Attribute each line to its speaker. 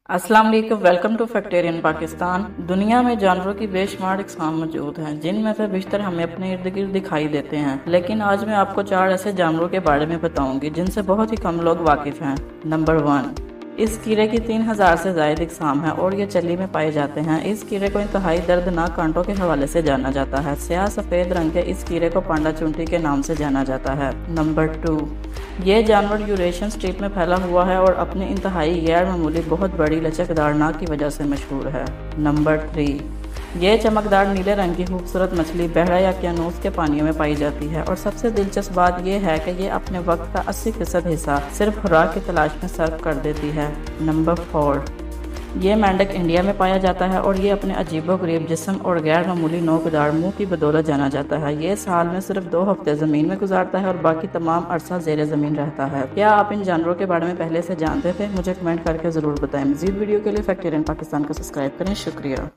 Speaker 1: अस्सलाम वालेकुम, welcome to फैक्टेरियन Pakistan. दुनिया में जानवरों की बेशुमार इकसाम मौजूद हैं, जिनमें से बेशतर हमें अपने इर्द गिर्द दिखाई देते हैं। लेकिन आज मैं आपको 4 ऐसे जानवरों के बारे में बताऊंगी जिनसे बहुत ही कम लोग वाकिफ हैं। नंबर 1, इस कीड़े की 3000 से ज्यादा इकसाम है और ये चली में पाए जाते हैं। इस कीड़े को इंतहाई दर्दनाक कांटों के हवाले से जाना जाता है। स्याह सफेद रंग के इस कीड़े को पांडा चुंटी के नाम से जाना जाता है। नंबर 2, ये जानवर यूरेशियन स्ट्रीप में फैला हुआ है और अपनी इंतहाई गैर मामूली बहुत बड़ी लचकदार नाक की वजह से मशहूर है। नंबर 3, ये चमकदार नीले रंग की खूबसूरत मछली बहरा या उकियानोस के पानियों में पाई जाती है और सबसे दिलचस्प बात यह है कि ये अपने वक्त का 80% हिस्सा सिर्फ खुराक की तलाश में सर्व कर देती है। नंबर 4, ये मेंढक इंडिया में पाया जाता है और ये अपने अजीबोगरीब जिस्म और गैर मामूली नोकदार मुंह की बदौलत जाना जाता है। ये साल में सिर्फ 2 हफ्ते जमीन में गुजारता है और बाकी तमाम अरसा ज़ेरे ज़मीन रहता है। क्या आप इन जानवरों के बारे में पहले से जानते थे? मुझे कमेंट करके ज़रूर बताएं। मज़ीद वीडियो के लिए फैक्टेरियन पाकिस्तान को सब्सक्राइब करें। शुक्रिया।